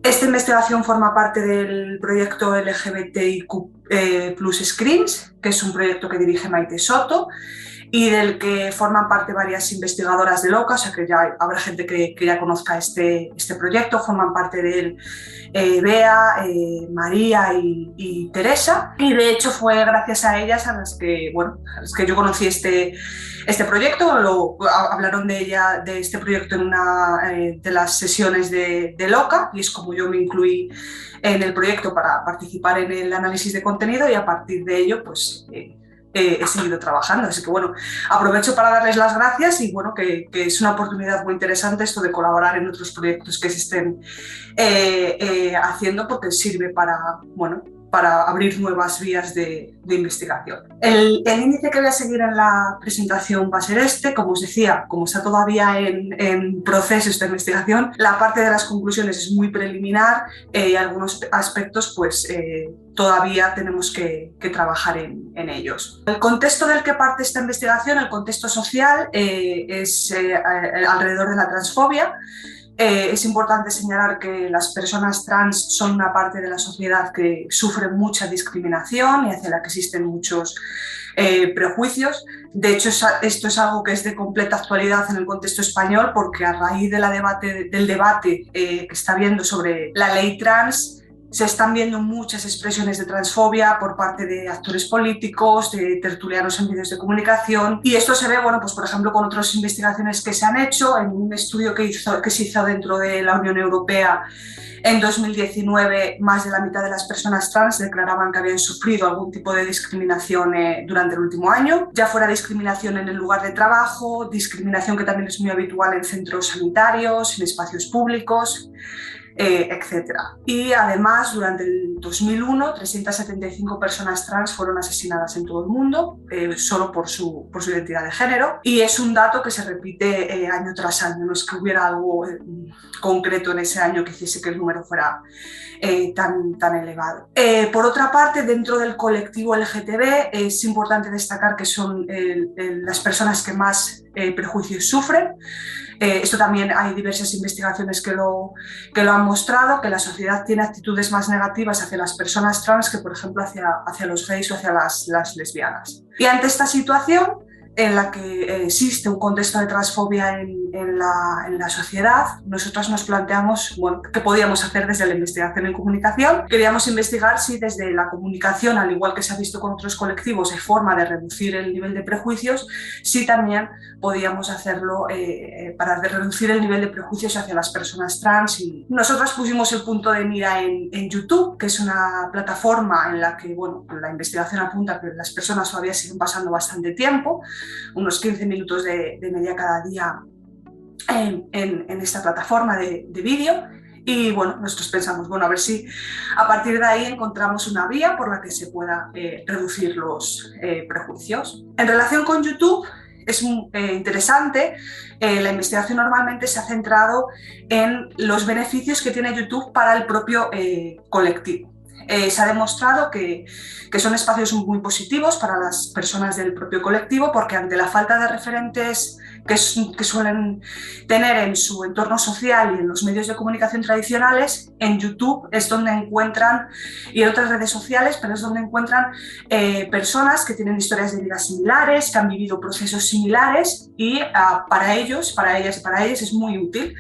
Esta investigación forma parte del proyecto LGBTIQ Plus Screens, que es un proyecto que dirige Maite Soto y del que forman parte varias investigadoras de LOCA, o sea que ya habrá gente que ya conozca este proyecto. Forman parte de él Bea, María y Teresa, y de hecho fue gracias a ellas a las que yo conocí este proyecto. Hablaron de este proyecto en una de las sesiones de LOCA, y es como yo me incluí en el proyecto para participar en el análisis de contenido, y a partir de ello pues he seguido trabajando. Así que bueno, aprovecho para darles las gracias y bueno, que es una oportunidad muy interesante esto de colaborar en otros proyectos que se estén haciendo, porque sirve para abrir nuevas vías de investigación. El índice que voy a seguir en la presentación va a ser este. Como os decía, como está todavía en proceso esta investigación, la parte de las conclusiones es muy preliminar y algunos aspectos pues todavía tenemos que trabajar en ellos. El contexto del que parte esta investigación, el contexto social, es alrededor de la transfobia. Es importante señalar que las personas trans son una parte de la sociedad que sufre mucha discriminación y hacia la que existen muchos prejuicios. De hecho, esto es algo que es de completa actualidad en el contexto español, porque a raíz del debate que está habiendo sobre la ley trans, se están viendo muchas expresiones de transfobia por parte de actores políticos, de tertulianos en medios de comunicación, y esto se ve, pues por ejemplo, con otras investigaciones que se han hecho. En un estudio que se hizo dentro de la Unión Europea en 2019, más de la mitad de las personas trans declaraban que habían sufrido algún tipo de discriminación durante el último año, ya fuera discriminación en el lugar de trabajo, discriminación que también es muy habitual en centros sanitarios, en espacios públicos, etc. Y además, durante el 2001, 375 personas trans fueron asesinadas en todo el mundo, solo por su identidad de género, y es un dato que se repite año tras año. No es que hubiera algo concreto en ese año que hiciese que el número fuera tan elevado. Por otra parte, dentro del colectivo LGTB es importante destacar que son las personas que más prejuicios sufren. Esto también hay diversas investigaciones que lo han mostrado, que la sociedad tiene actitudes más negativas hacia las personas trans que, por ejemplo, hacia los gays o hacia las lesbianas. Y ante esta situación, en la que existe un contexto de transfobia en la sociedad, nosotros nos planteamos qué podíamos hacer desde la investigación en comunicación. Queríamos investigar si desde la comunicación, al igual que se ha visto con otros colectivos, hay forma de reducir el nivel de prejuicios, si también podíamos hacerlo para reducir el nivel de prejuicios hacia las personas trans. Y nosotros pusimos el punto de mira en YouTube, que es una plataforma en la que la investigación apunta que las personas todavía siguen pasando bastante tiempo, unos 15 minutos de media cada día en esta plataforma de vídeo. Y nosotros pensamos, a ver si a partir de ahí encontramos una vía por la que se pueda reducir los prejuicios. En relación con YouTube, es interesante. La investigación normalmente se ha centrado en los beneficios que tiene YouTube para el propio colectivo. Se ha demostrado que son espacios muy positivos para las personas del propio colectivo, porque ante la falta de referentes que suelen tener en su entorno social y en los medios de comunicación tradicionales, en YouTube es donde encuentran, y en otras redes sociales, pero es donde encuentran personas que tienen historias de vida similares, que han vivido procesos similares, y para ellos, para ellas y para ellos es muy útil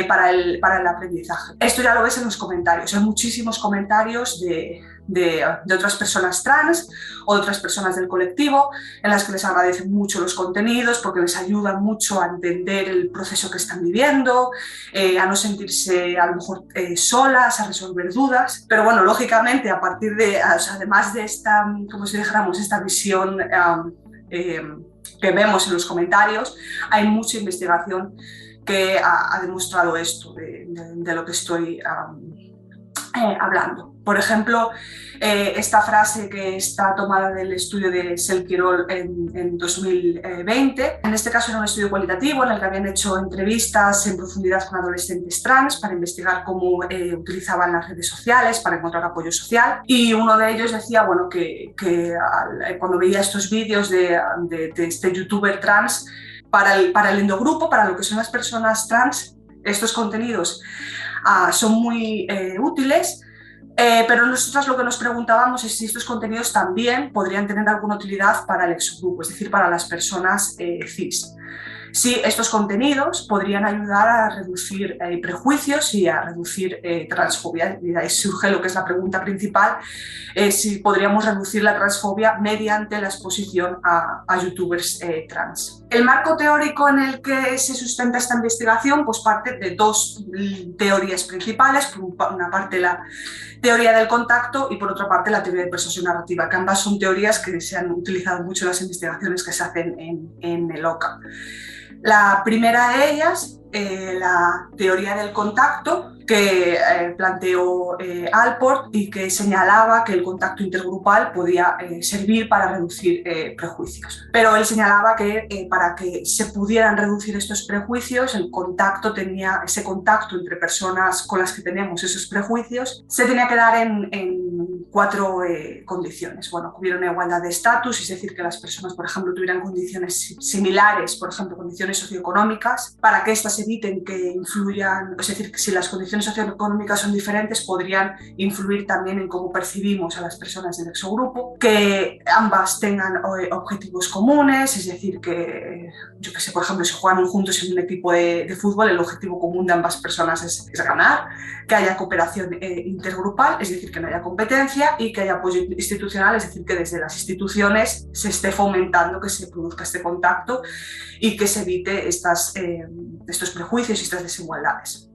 para el aprendizaje. Esto ya lo ves en los comentarios. Hay muchísimos comentarios de otras personas trans o de otras personas del colectivo en las que les agradecen mucho los contenidos porque les ayudan mucho a entender el proceso que están viviendo, a no sentirse a lo mejor solas, a resolver dudas. Pero lógicamente, a partir de, además de esta, como si dijéramos, esta visión que vemos en los comentarios, hay mucha investigación que ha demostrado esto de lo que estoy hablando. Por ejemplo, esta frase que está tomada del estudio de Selquirol en 2020, en este caso era un estudio cualitativo en el que habían hecho entrevistas en profundidad con adolescentes trans para investigar cómo utilizaban las redes sociales para encontrar apoyo social, y uno de ellos decía que cuando veía estos vídeos de este youtuber trans, para el endogrupo, para lo que son las personas trans, estos contenidos son muy útiles. Pero nosotros lo que nos preguntábamos es si estos contenidos también podrían tener alguna utilidad para el exogrupo, es decir, para las personas cis. Si estos contenidos podrían ayudar a reducir prejuicios y a reducir transfobia. Y de ahí surge lo que es la pregunta principal, si podríamos reducir la transfobia mediante la exposición a youtubers trans. El marco teórico en el que se sustenta esta investigación pues parte de dos teorías principales. Por una parte la teoría del contacto y por otra parte la teoría de persuasión narrativa, que ambas son teorías que se han utilizado mucho en las investigaciones que se hacen en el OCA. La primera de ellas, la teoría del contacto, que planteó Allport y que señalaba que el contacto intergrupal podía servir para reducir prejuicios. Pero él señalaba que para que se pudieran reducir estos prejuicios, ese contacto entre personas con las que tenemos esos prejuicios, se tenía que dar en 4 condiciones. Bueno, que hubiera una igualdad de estatus, es decir, que las personas, por ejemplo, tuvieran condiciones similares, por ejemplo, condiciones socioeconómicas, para que éstas eviten que influyan, es decir, que si las condiciones socioeconómicas son diferentes, podrían influir también en cómo percibimos a las personas del exogrupo, que ambas tengan objetivos comunes, es decir, que, yo que sé, por ejemplo, si juegan juntos en un equipo de fútbol, el objetivo común de ambas personas es ganar, que haya cooperación intergrupal, es decir, que no haya competencia, y que haya apoyo institucional, es decir, que desde las instituciones se esté fomentando que se produzca este contacto y que se evite estos prejuicios y estas desigualdades.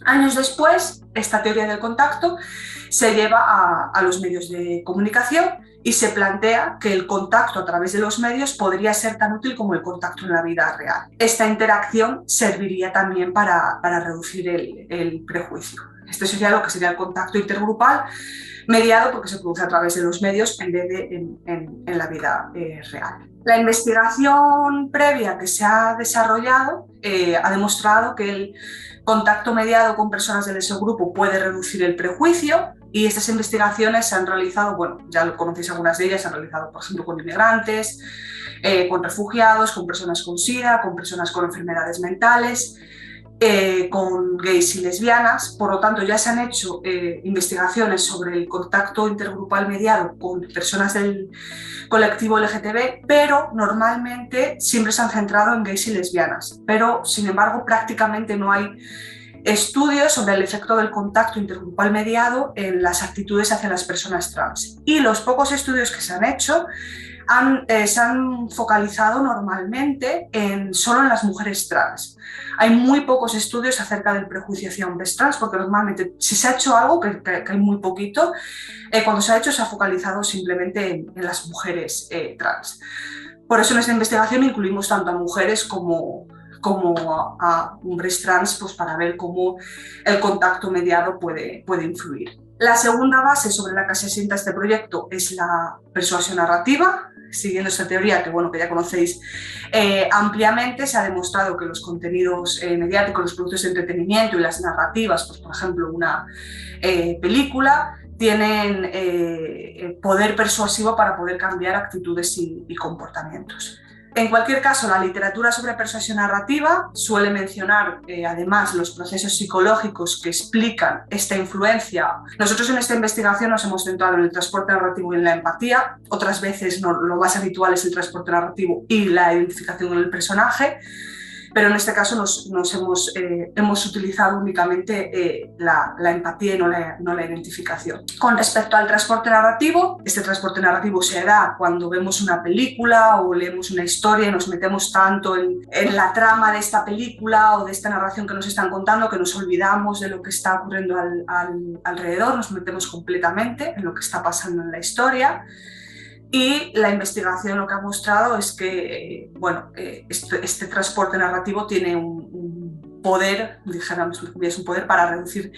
Años después, esta teoría del contacto se lleva a los medios de comunicación y se plantea que el contacto a través de los medios podría ser tan útil como el contacto en la vida real. Esta interacción serviría también para reducir el prejuicio. Este sería lo que sería el contacto intergrupal, mediado porque se produce a través de los medios en vez de en la vida real. La investigación previa que se ha desarrollado ha demostrado que el contacto mediado con personas del exogrupo puede reducir el prejuicio, y estas investigaciones se han realizado, bueno, ya lo conocéis algunas de ellas, se han realizado, por ejemplo, con inmigrantes, con refugiados, con personas con SIDA, con personas con enfermedades mentales, con gays y lesbianas. Por lo tanto, ya se han hecho investigaciones sobre el contacto intergrupal mediado con personas del colectivo LGTB, pero normalmente siempre se han centrado en gays y lesbianas. Pero, sin embargo, prácticamente no hay estudios sobre el efecto del contacto intergrupal mediado en las actitudes hacia las personas trans. Y los pocos estudios que se han hecho se han focalizado normalmente solo en las mujeres trans. Hay muy pocos estudios acerca del prejuicio hacia hombres trans, porque normalmente si se ha hecho algo, que hay muy poquito, cuando se ha hecho se ha focalizado simplemente en las mujeres trans. Por eso en esta investigación incluimos tanto a mujeres como a hombres trans, pues para ver cómo el contacto mediado puede influir. La segunda base sobre la que se asienta este proyecto es la persuasión narrativa. Siguiendo esta teoría que ya conocéis ampliamente, se ha demostrado que los contenidos mediáticos, los productos de entretenimiento y las narrativas, pues por ejemplo una película, tienen poder persuasivo para poder cambiar actitudes y comportamientos. En cualquier caso, la literatura sobre persuasión narrativa suele mencionar además los procesos psicológicos que explican esta influencia. Nosotros en esta investigación nos hemos centrado en el transporte narrativo y en la empatía. Otras veces lo más habitual es el transporte narrativo y la identificación con el personaje, pero en este caso hemos utilizado únicamente la empatía y no la identificación. Con respecto al transporte narrativo, este transporte narrativo se da cuando vemos una película o leemos una historia y nos metemos tanto en la trama de esta película o de esta narración que nos están contando que nos olvidamos de lo que está ocurriendo alrededor, nos metemos completamente en lo que está pasando en la historia. Y la investigación lo que ha mostrado es que este transporte narrativo tiene un poder, dijéramos, un poder para reducir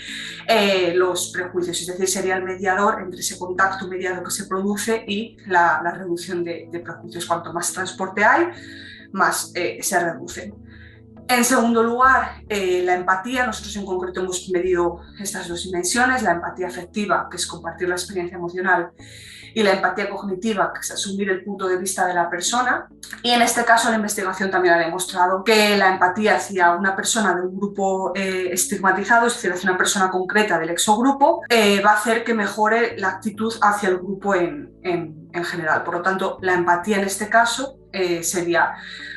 los prejuicios, es decir, sería el mediador entre ese contacto mediado que se produce y la reducción de prejuicios. Cuanto más transporte hay, más se reducen. En segundo lugar, la empatía. Nosotros en concreto hemos medido estas dos dimensiones, la empatía afectiva, que es compartir la experiencia emocional, y la empatía cognitiva, que es asumir el punto de vista de la persona. Y en este caso la investigación también ha demostrado que la empatía hacia una persona de un grupo estigmatizado, es decir, hacia una persona concreta del exogrupo, va a hacer que mejore la actitud hacia el grupo en general. Por lo tanto, la empatía en este caso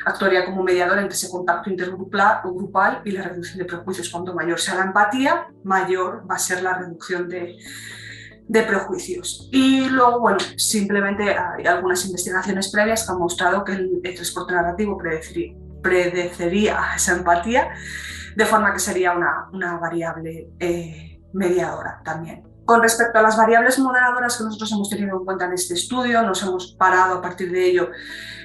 actuaría como mediador entre ese contacto intergrupal y la reducción de prejuicios. Cuanto mayor sea la empatía, mayor va a ser la reducción de prejuicios. Y luego, bueno, simplemente hay algunas investigaciones previas que han mostrado que el transporte narrativo predecería a esa empatía, de forma que sería una variable mediadora también. Con respecto a las variables moderadoras que nosotros hemos tenido en cuenta en este estudio, nos hemos parado a partir de ello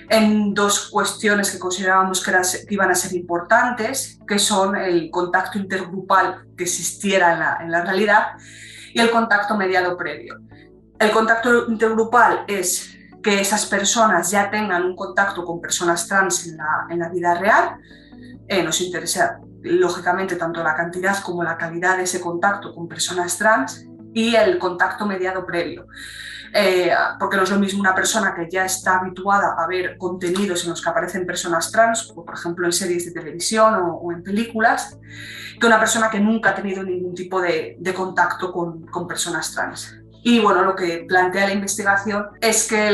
en dos cuestiones que considerábamos que iban a ser importantes, que son el contacto intergrupal que existiera en la realidad y el contacto mediado previo. El contacto intergrupal es que esas personas ya tengan un contacto con personas trans en la vida real. Nos interesa, lógicamente, tanto la cantidad como la calidad de ese contacto con personas trans, y el contacto mediado previo. Porque no es lo mismo una persona que ya está habituada a ver contenidos en los que aparecen personas trans, como por ejemplo en series de televisión o en películas, que una persona que nunca ha tenido ningún tipo de contacto con personas trans. Y bueno, lo que plantea la investigación es que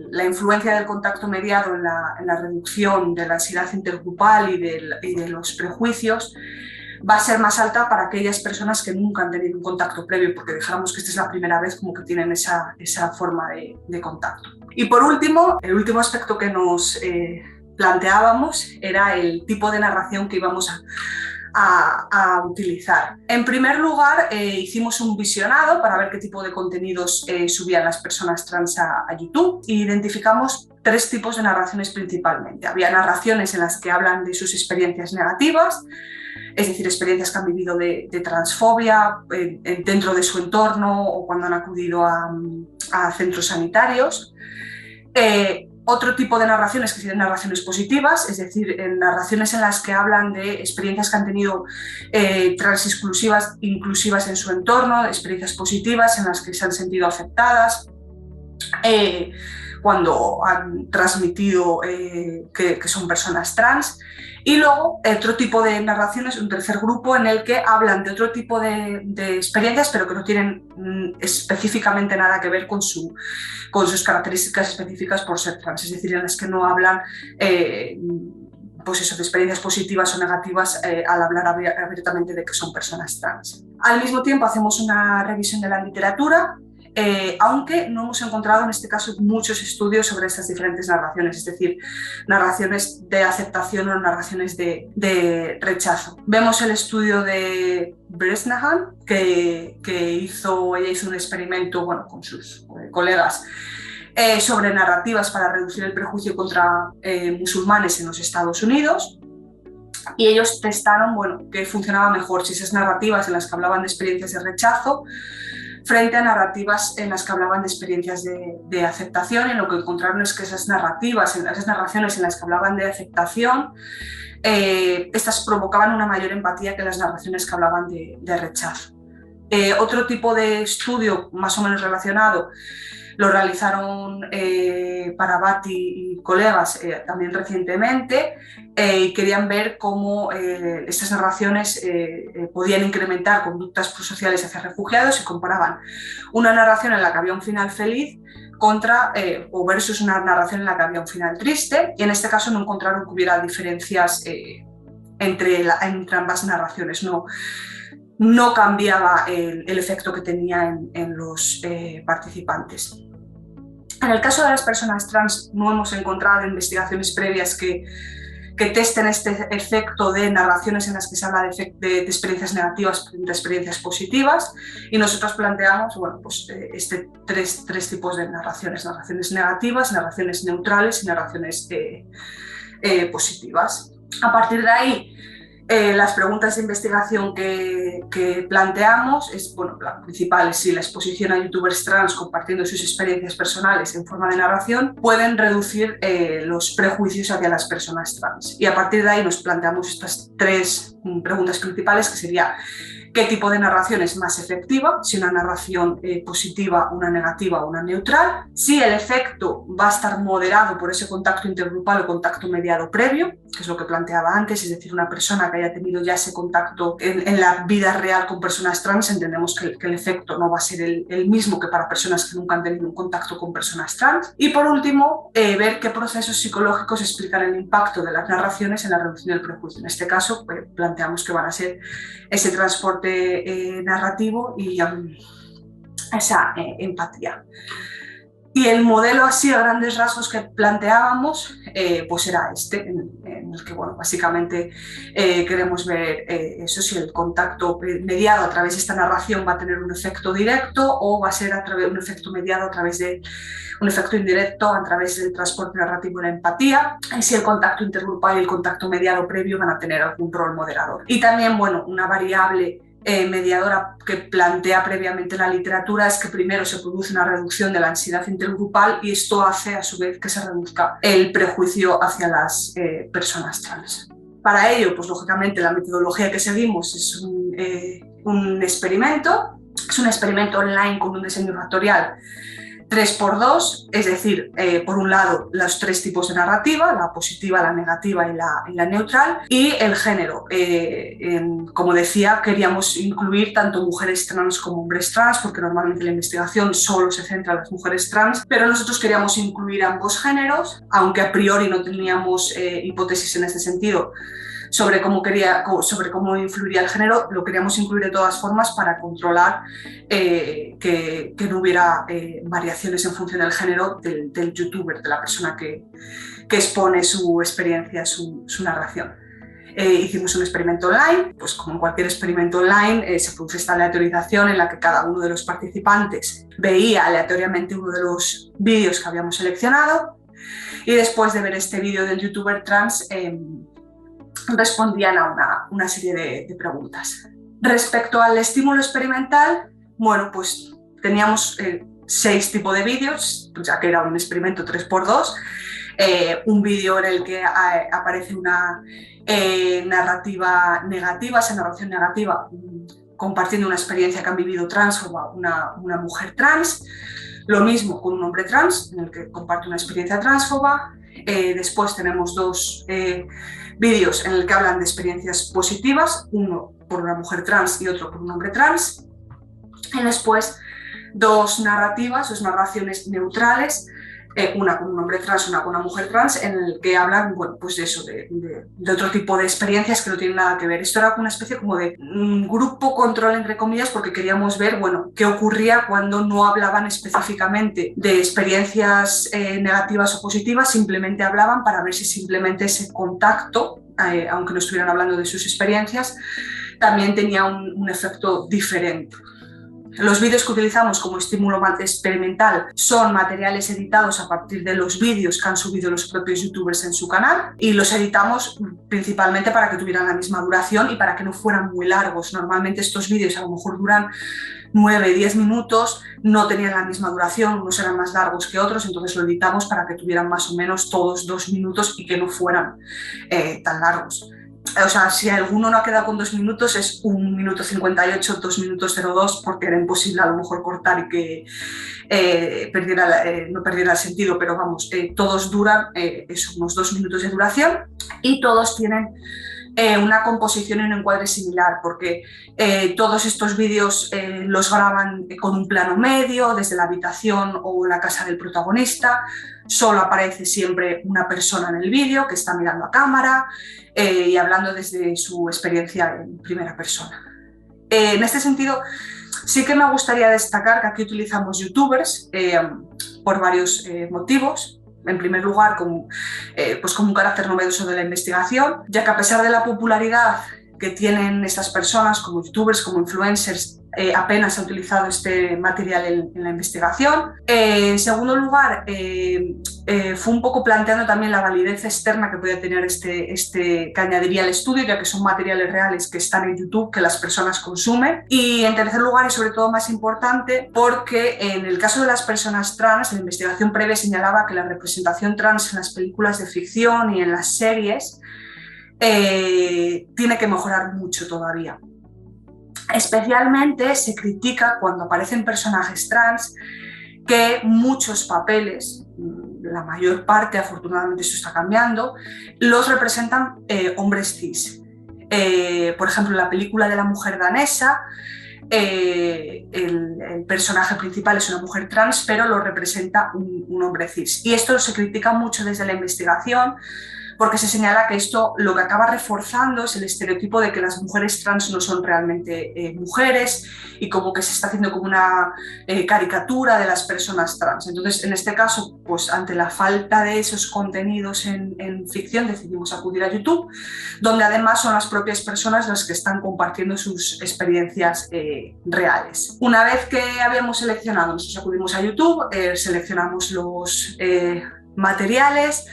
la influencia del contacto mediado en la reducción de la ansiedad intergrupal y de los prejuicios va a ser más alta para aquellas personas que nunca han tenido un contacto previo, porque dijéramos que esta es la primera vez como que tienen esa forma de contacto. Y por último, el último aspecto que nos planteábamos era el tipo de narración que íbamos a utilizar. En primer lugar, hicimos un visionado para ver qué tipo de contenidos subían las personas trans a YouTube, e identificamos tres tipos de narraciones principalmente. Había narraciones en las que hablan de sus experiencias negativas, es decir, experiencias que han vivido de transfobia dentro de su entorno o cuando han acudido a centros sanitarios. Otro tipo de narraciones que serían narraciones positivas, es decir, narraciones en las que hablan de experiencias que han tenido trans inclusivas en su entorno, experiencias positivas en las que se han sentido aceptadas, cuando han transmitido que son personas trans. Y luego otro tipo de narraciones, un tercer grupo en el que hablan de otro tipo de experiencias, pero que no tienen específicamente nada que ver con sus características específicas por ser trans, es decir, en las que no hablan pues eso, de experiencias positivas o negativas al hablar abiertamente de que son personas trans. Al mismo tiempo hacemos una revisión de la literatura, aunque no hemos encontrado en este caso muchos estudios sobre estas diferentes narraciones, es decir, narraciones de aceptación o narraciones de rechazo. Vemos el estudio de Bresnahan, que ella hizo un experimento con sus colegas sobre narrativas para reducir el prejuicio contra musulmanes en los Estados Unidos. Y ellos testaron qué funcionaba mejor, si esas narrativas en las que hablaban de experiencias de rechazo frente a narrativas en las que hablaban de experiencias de aceptación, y lo que encontraron es que esas narraciones en las que hablaban de aceptación, estas provocaban una mayor empatía que las narraciones que hablaban de rechazo. Otro tipo de estudio más o menos relacionado lo realizaron Parabati y colegas también recientemente, y querían ver cómo estas narraciones podían incrementar conductas prosociales hacia refugiados, y comparaban una narración en la que había un final feliz versus una narración en la que había un final triste, y en este caso no encontraron que hubiera diferencias entre ambas narraciones. No cambiaba el efecto que tenía en los participantes. En el caso de las personas trans no hemos encontrado investigaciones previas que testen este efecto de narraciones en las que se habla de experiencias negativas frente a experiencias positivas, y nosotros planteamos tres tipos de narraciones negativas, narraciones neutrales y narraciones positivas. A partir de ahí Las preguntas de investigación que planteamos es, bueno, la principal es si la exposición a youtubers trans compartiendo sus experiencias personales en forma de narración pueden reducir los prejuicios hacia las personas trans. Y a partir de ahí nos planteamos estas 3 preguntas principales, que sería qué tipo de narración es más efectiva, si una narración positiva, una negativa o una neutral, si el efecto va a estar moderado por ese contacto intergrupal o contacto mediado previo, que es lo que planteaba antes, es decir, una persona que haya tenido ya ese contacto en la vida real con personas trans, entendemos que el efecto no va a ser el mismo que para personas que nunca han tenido un contacto con personas trans. Y por último, ver qué procesos psicológicos explican el impacto de las narraciones en la reducción del prejuicio. En este caso, planteamos que van a ser ese transporte narrativo y esa empatía. Y el modelo así a grandes rasgos que planteábamos pues era este, en el que bueno, básicamente queremos ver eso, si el contacto mediado a través de esta narración va a tener un efecto directo o va a ser un efecto mediado a través de un efecto indirecto a través del transporte narrativo y la empatía, y si el contacto intergrupal y el contacto mediado previo van a tener algún rol moderador. Y también, bueno, una variable mediadora que plantea previamente la literatura es que primero se produce una reducción de la ansiedad intergrupal y esto hace a su vez que se reduzca el prejuicio hacia las personas trans. Para ello, pues lógicamente la metodología que seguimos es un experimento online con un diseño factorial 3x2, es decir, por un lado los 3 tipos de narrativa, la positiva, la negativa y la neutral, y el género. Como decía, queríamos incluir tanto mujeres trans como hombres trans, porque normalmente la investigación solo se centra en las mujeres trans, pero nosotros queríamos incluir ambos géneros, aunque a priori no teníamos hipótesis en este sentido sobre cómo influiría el género, lo queríamos incluir de todas formas para controlar que no hubiera variaciones en función del género del youtuber, de la persona que expone su experiencia, su narración. Hicimos un experimento online, pues como en cualquier experimento online se produce esta aleatorización en la que cada uno de los participantes veía aleatoriamente uno de los vídeos que habíamos seleccionado y después de ver este vídeo del youtuber trans respondían a una serie de preguntas. Respecto al estímulo experimental, bueno, pues teníamos 6 tipos de vídeos, ya que era un experimento 3x2, un vídeo en el que aparece una narrativa negativa, esa narración negativa compartiendo una experiencia que han vivido transfoba una mujer trans, lo mismo con un hombre trans, en el que comparte una experiencia transfoba. Después tenemos 2 vídeos en el que hablan de experiencias positivas, uno por una mujer trans y otro por un hombre trans. Y después 2 narrativas, 2 narraciones neutrales, una con un hombre trans, una con una mujer trans, en el que hablan, bueno, pues de eso, de otro tipo de experiencias que no tienen nada que ver. Esto era una especie como de grupo control, entre comillas, porque queríamos ver, bueno, qué ocurría cuando no hablaban específicamente de experiencias negativas o positivas, simplemente hablaban para ver si simplemente ese contacto, aunque no estuvieran hablando de sus experiencias, también tenía un efecto diferente. Los vídeos que utilizamos como estímulo experimental son materiales editados a partir de los vídeos que han subido los propios youtubers en su canal y los editamos principalmente para que tuvieran la misma duración y para que no fueran muy largos. Normalmente estos vídeos a lo mejor duran 9-10 minutos, no tenían la misma duración, unos eran más largos que otros, entonces lo editamos para que tuvieran más o menos todos 2 minutos y que no fueran tan largos. O sea, si alguno no ha quedado con 2 minutos es 1 minuto 58, 2 minutos 02, porque era imposible a lo mejor cortar y que no perdiera el sentido, pero vamos, todos duran unos 2 minutos de duración y todos tienen una composición y un encuadre similar, porque todos estos vídeos los graban con un plano medio, desde la habitación o la casa del protagonista. Solo aparece siempre una persona en el vídeo que está mirando a cámara y hablando desde su experiencia en primera persona. En este sentido, sí que me gustaría destacar que aquí utilizamos youtubers por varios motivos. En primer lugar, como un carácter novedoso de la investigación, ya que a pesar de la popularidad que tienen estas personas como youtubers, como influencers, apenas ha utilizado este material en la investigación. En segundo lugar, fue un poco planteando también la validez externa que podía tener que añadiría al estudio, ya que son materiales reales que están en YouTube, que las personas consumen. Y en tercer lugar, y sobre todo más importante, porque en el caso de las personas trans, la investigación previa señalaba que la representación trans en las películas de ficción y en las series tiene que mejorar mucho todavía. Especialmente se critica cuando aparecen personajes trans que muchos papeles, la mayor parte, afortunadamente esto está cambiando, los representan hombres cis. Por ejemplo, en la película de La mujer danesa, el personaje principal es una mujer trans, pero lo representa un hombre cis. Y esto se critica mucho desde la investigación, porque se señala que esto lo que acaba reforzando es el estereotipo de que las mujeres trans no son realmente mujeres, y como que se está haciendo como una caricatura de las personas trans. Entonces, en este caso, pues ante la falta de esos contenidos en ficción, decidimos acudir a YouTube, donde además son las propias personas las que están compartiendo sus experiencias reales. Una vez que habíamos seleccionado, nosotros acudimos a YouTube, seleccionamos los materiales,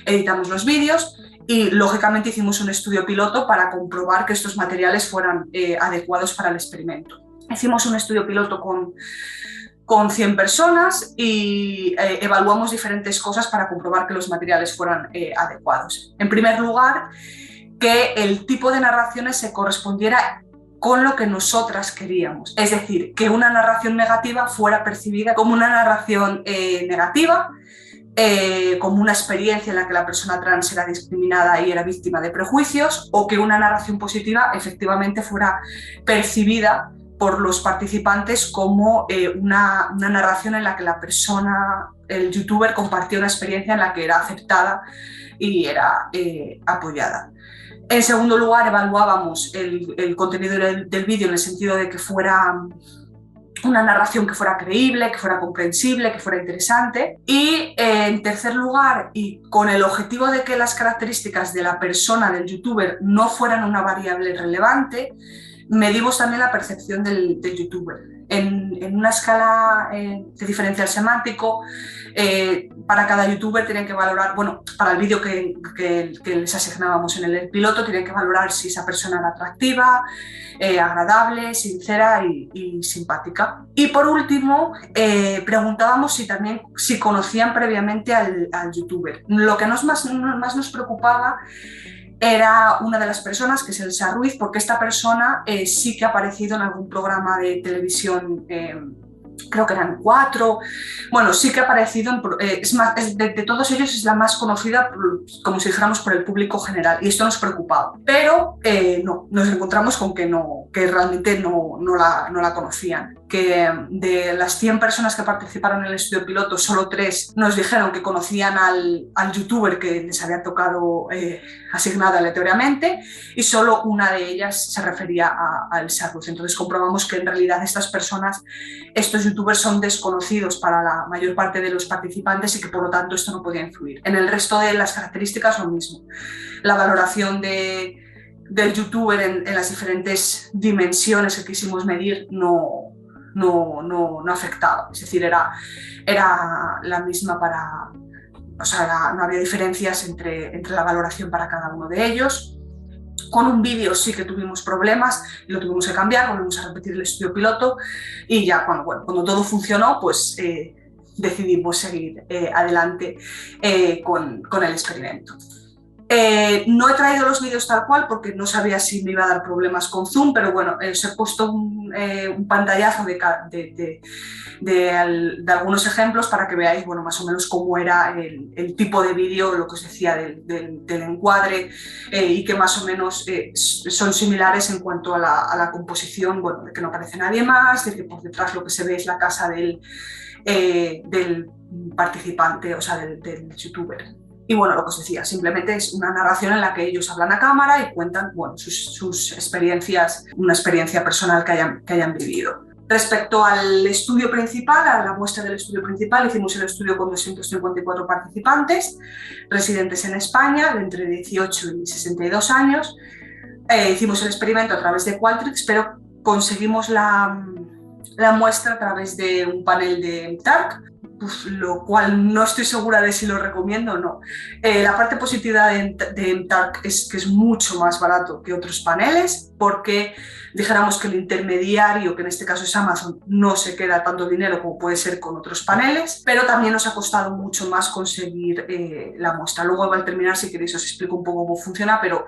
editamos los vídeos y lógicamente hicimos un estudio piloto para comprobar que estos materiales fueran adecuados para el experimento. Hicimos un estudio piloto con 100 personas y evaluamos diferentes cosas para comprobar que los materiales fueran adecuados. En primer lugar, que el tipo de narraciones se correspondiera con lo que nosotras queríamos, es decir, que una narración negativa fuera percibida como una narración negativa, como una experiencia en la que la persona trans era discriminada y era víctima de prejuicios, o que una narración positiva efectivamente fuera percibida por los participantes como una narración en la que la persona, el youtuber, compartió una experiencia en la que era aceptada y era apoyada. En segundo lugar, evaluábamos el contenido del vídeo en el sentido de que fuera una narración que fuera creíble, que fuera comprensible, que fuera interesante. Y en tercer lugar, y con el objetivo de que las características de la persona, del youtuber, no fueran una variable relevante, medimos también la percepción del youtuber. En una escala de diferencial semántico, para cada youtuber tienen que valorar, bueno, para el vídeo que les asignábamos en el piloto, tienen que valorar si esa persona era atractiva, agradable, sincera y simpática. Y por último, preguntábamos si conocían previamente al youtuber. Lo que más nos preocupaba era una de las personas, que es Elsa Ruiz, porque esta persona sí que ha aparecido en algún programa de televisión, creo que eran 4, bueno, sí que ha aparecido, de todos ellos es la más conocida, como si dijéramos, por el público general, y esto nos preocupaba. Pero no, nos encontramos con que realmente no la conocían, que de las 100 personas que participaron en el estudio piloto, solo 3 nos dijeron que conocían al youtuber que les había tocado asignado aleatoriamente, y solo una de ellas se refería a Elsa Ruiz. Entonces comprobamos que en realidad estos youtubers son desconocidos para la mayor parte de los participantes y que por lo tanto esto no podía influir. En el resto de las características lo mismo. La valoración del youtuber en las diferentes dimensiones que quisimos medir no afectaba, es decir, era la misma no había diferencias entre la valoración para cada uno de ellos. Con un vídeo sí que tuvimos problemas y lo tuvimos que cambiar, volvimos a repetir el estudio piloto y ya cuando todo funcionó, pues decidimos seguir adelante con el experimento. No he traído los vídeos tal cual porque no sabía si me iba a dar problemas con Zoom, pero bueno, os he puesto un pantallazo de algunos ejemplos para que veáis, bueno, más o menos cómo era el tipo de vídeo, lo que os decía del encuadre, y que más o menos son similares en cuanto a la composición, bueno, de que no aparece nadie más, de que por detrás lo que se ve es la casa del participante, o sea, del youtuber. Y bueno, lo que os decía, simplemente es una narración en la que ellos hablan a cámara y cuentan, bueno, sus experiencias, una experiencia personal que hayan vivido. Respecto al estudio principal, a la muestra del estudio principal, hicimos el estudio con 254 participantes residentes en España, de entre 18 y 62 años. Hicimos el experimento a través de Qualtrics, pero conseguimos la muestra a través de un panel de MTARC, lo cual no estoy segura de si lo recomiendo o no. La parte positiva de MTARC es que es mucho más barato que otros paneles, porque dijéramos que el intermediario, que en este caso es Amazon, no se queda tanto dinero como puede ser con otros paneles, pero también nos ha costado mucho más conseguir la muestra. Luego al terminar, si queréis, os explico un poco cómo funciona, pero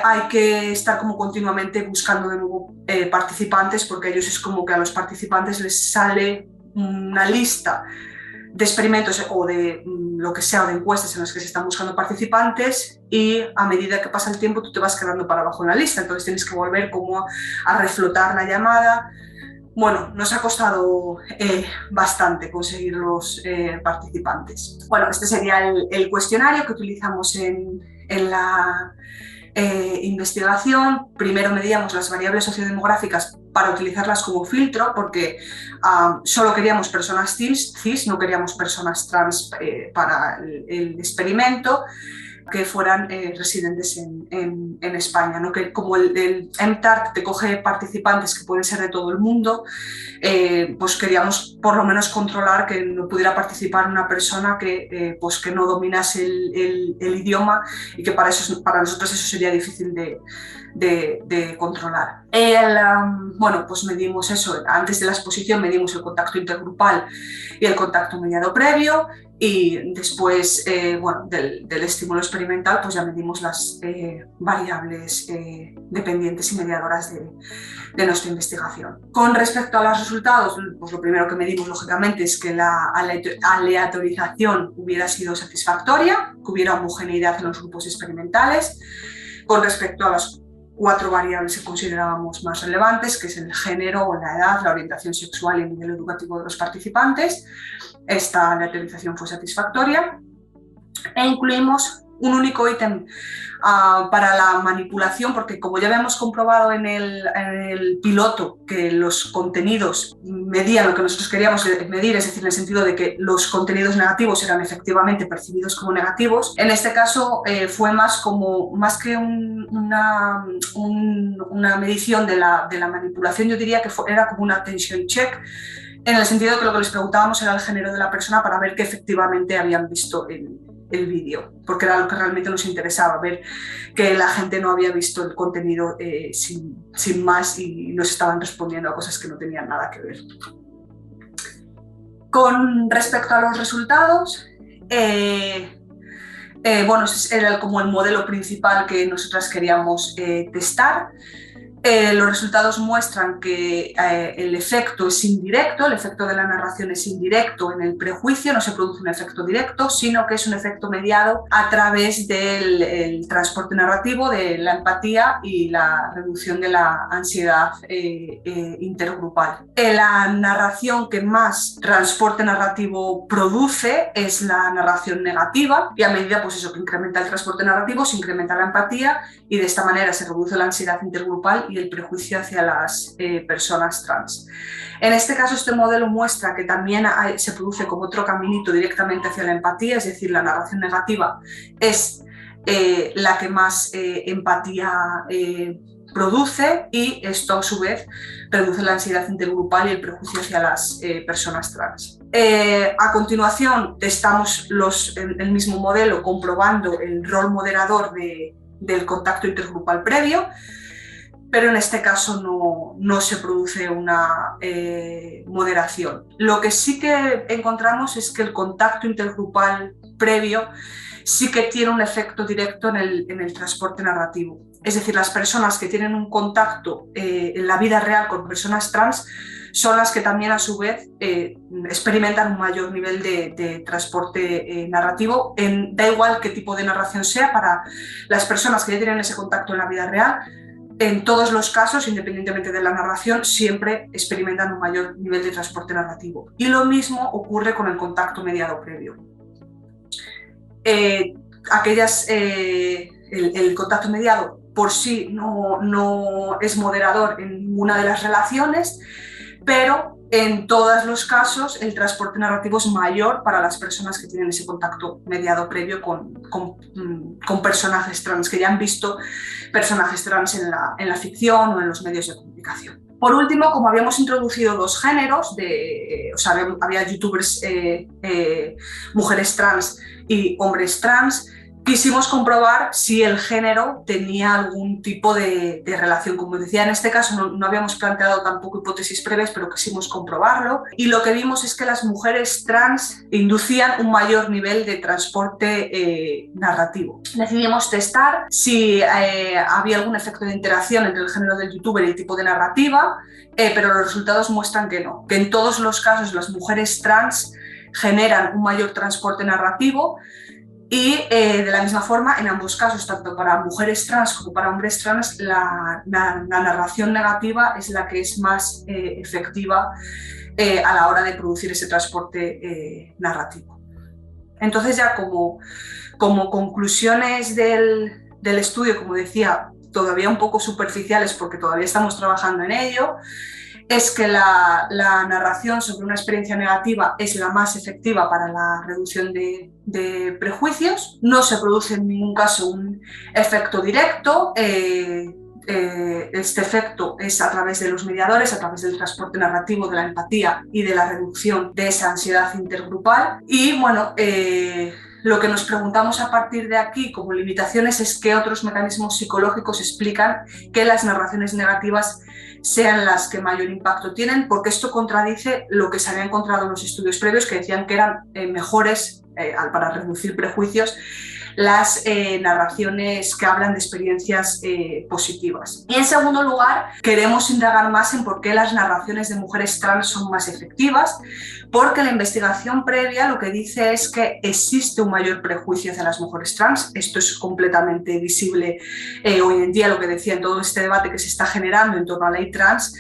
hay que estar como continuamente buscando de nuevo participantes, porque a ellos es como que a los participantes les sale una lista de experimentos o de lo que sea, o de encuestas en las que se están buscando participantes, y a medida que pasa el tiempo tú te vas quedando para abajo en la lista, entonces tienes que volver como a reflotar la llamada. Bueno, nos ha costado bastante conseguir los participantes. Bueno, este sería el cuestionario que utilizamos en la investigación. Primero medíamos las variables sociodemográficas para utilizarlas como filtro, porque solo queríamos personas cis, no queríamos personas trans para el experimento, que fueran residentes en España, ¿no? Que como el MTARC te coge participantes que pueden ser de todo el mundo, pues queríamos por lo menos controlar que no pudiera participar una persona que no dominase el idioma, y que para nosotros eso sería difícil de controlar. Bueno, pues medimos eso. Antes de la exposición medimos el contacto intergrupal y el contacto mediado previo, y después bueno, del estímulo experimental pues ya medimos las variables dependientes y mediadoras de nuestra investigación. Con respecto a los resultados, pues lo primero que medimos lógicamente es que la aleatorización hubiera sido satisfactoria, que hubiera homogeneidad en los grupos experimentales. Con respecto a las 4 variables que considerábamos más relevantes, que es el género, la edad, la orientación sexual y el nivel educativo de los participantes, esta aleatorización fue satisfactoria, e incluimos un único ítem para la manipulación, porque como ya habíamos comprobado en el piloto que los contenidos medían lo que nosotros queríamos medir, es decir, en el sentido de que los contenidos negativos eran efectivamente percibidos como negativos, en este caso fue más que una medición de la manipulación, yo diría que era como una attention check, en el sentido de que lo que les preguntábamos era el género de la persona para ver que efectivamente habían visto el vídeo, porque era lo que realmente nos interesaba, ver que la gente no había visto el contenido sin más, y nos estaban respondiendo a cosas que no tenían nada que ver. Con respecto a los resultados, bueno, era como el modelo principal que nosotras queríamos testar. Los resultados muestran que el efecto es indirecto, el efecto de la narración es indirecto en el prejuicio, no se produce un efecto directo, sino que es un efecto mediado a través del transporte narrativo, de la empatía y la reducción de la ansiedad intergrupal. La narración que más transporte narrativo produce es la narración negativa, y a medida pues eso, que incrementa el transporte narrativo, se incrementa la empatía, y de esta manera se reduce la ansiedad intergrupal y el prejuicio hacia las personas trans. En este caso, este modelo muestra que también se produce como otro caminito directamente hacia la empatía, es decir, la narración negativa es la que más empatía produce, y esto a su vez reduce la ansiedad intergrupal y el prejuicio hacia las personas trans. A continuación testamos el mismo modelo comprobando el rol moderador del contacto intergrupal previo, pero en este caso no se produce una moderación. Lo que sí que encontramos es que el contacto intergrupal previo sí que tiene un efecto directo en el transporte narrativo. Es decir, las personas que tienen un contacto en la vida real con personas trans son las que también a su vez experimentan un mayor nivel de transporte narrativo, da igual qué tipo de narración sea. Para las personas que ya tienen ese contacto en la vida real, en todos los casos, independientemente de la narración, siempre experimentan un mayor nivel de transporte narrativo. Y lo mismo ocurre con el contacto mediado previo. El contacto mediado por sí no es moderador en ninguna de las relaciones, pero en todos los casos el transporte narrativo es mayor para las personas que tienen ese contacto mediado previo con personajes trans, que ya han visto personajes trans en la ficción o en los medios de comunicación. Por último, como habíamos introducido dos géneros, había youtubers mujeres trans y hombres trans, quisimos comprobar si el género tenía algún tipo de relación. Como decía, en este caso no habíamos planteado tampoco hipótesis previas, pero quisimos comprobarlo. Y lo que vimos es que las mujeres trans inducían un mayor nivel de transporte narrativo. Decidimos testar si había algún efecto de interacción entre el género del youtuber y el tipo de narrativa, pero los resultados muestran que no, que en todos los casos las mujeres trans generan un mayor transporte narrativo. Y de la misma forma, en ambos casos, tanto para mujeres trans como para hombres trans, la narración negativa es la que es más efectiva a la hora de producir ese transporte narrativo. Entonces, ya como conclusiones del estudio, como decía, todavía un poco superficiales porque todavía estamos trabajando en ello, es que la narración sobre una experiencia negativa es la más efectiva para la reducción de prejuicios. No se produce en ningún caso un efecto directo. Este efecto es a través de los mediadores, a través del transporte narrativo, de la empatía y de la reducción de esa ansiedad intergrupal. Y bueno, lo que nos preguntamos a partir de aquí como limitaciones es qué otros mecanismos psicológicos explican que las narraciones negativas sean las que mayor impacto tienen, porque esto contradice lo que se había encontrado en los estudios previos, que decían que eran mejores para reducir prejuicios las narraciones que hablan de experiencias positivas. Y en segundo lugar, queremos indagar más en por qué las narraciones de mujeres trans son más efectivas, porque la investigación previa lo que dice es que existe un mayor prejuicio hacia las mujeres trans. Esto es completamente visible hoy en día, lo que decía en todo este debate que se está generando en torno a la ley trans.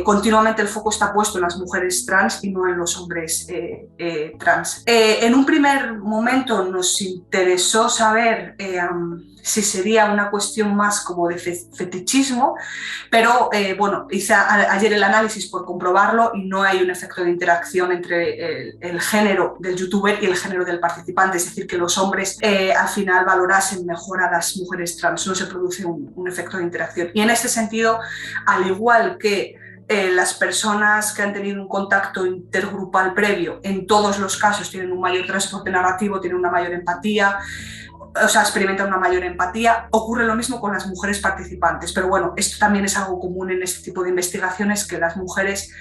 Continuamente el foco está puesto en las mujeres trans y no en los hombres trans. En un primer momento nos interesó saber si sería una cuestión más como de fetichismo, pero bueno, hice ayer el análisis por comprobarlo y no hay un efecto de interacción entre el género del youtuber y el género del participante, es decir, que los hombres al final valorasen mejor a las mujeres trans, no se produce un efecto de interacción. Y en este sentido, al igual que las personas que han tenido un contacto intergrupal previo, en todos los casos tienen un mayor transporte narrativo, tienen una mayor empatía, o sea, experimentan una mayor empatía. Ocurre lo mismo con las mujeres participantes, pero bueno, esto también es algo común en este tipo de investigaciones, que las mujeres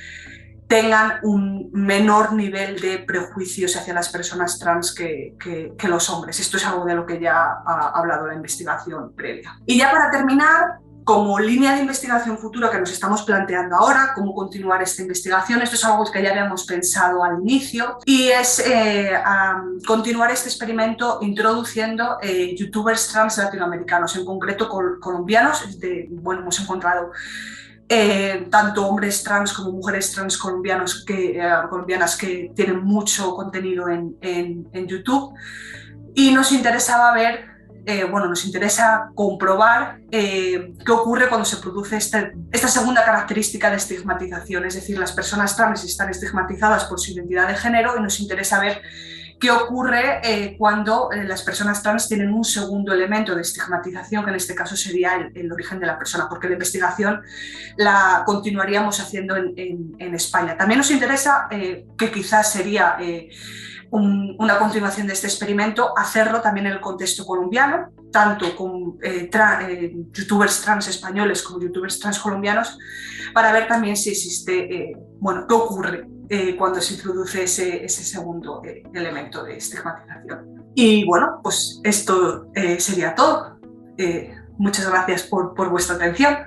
tengan un menor nivel de prejuicios hacia las personas trans que los hombres. Esto es algo de lo que ya ha hablado la investigación previa. Y ya para terminar, como línea de investigación futura que nos estamos planteando ahora, cómo continuar esta investigación, esto es algo que ya habíamos pensado al inicio, y es continuar este experimento introduciendo youtubers trans latinoamericanos, en concreto colombianos. Bueno, hemos encontrado tanto hombres trans como mujeres trans colombianas que tienen mucho contenido en YouTube, y nos interesaba ver, nos interesa comprobar qué ocurre cuando se produce esta segunda característica de estigmatización, es decir, las personas trans están estigmatizadas por su identidad de género, y nos interesa ver qué ocurre cuando las personas trans tienen un segundo elemento de estigmatización, que en este caso sería el origen de la persona, porque la investigación la continuaríamos haciendo en España. También nos interesa, que quizás sería una continuación de este experimento, hacerlo también en el contexto colombiano, tanto con youtubers trans españoles como youtubers trans colombianos, para ver también si existe, qué ocurre cuando se introduce ese segundo elemento de estigmatización. Y bueno, pues esto sería todo. Muchas gracias por vuestra atención.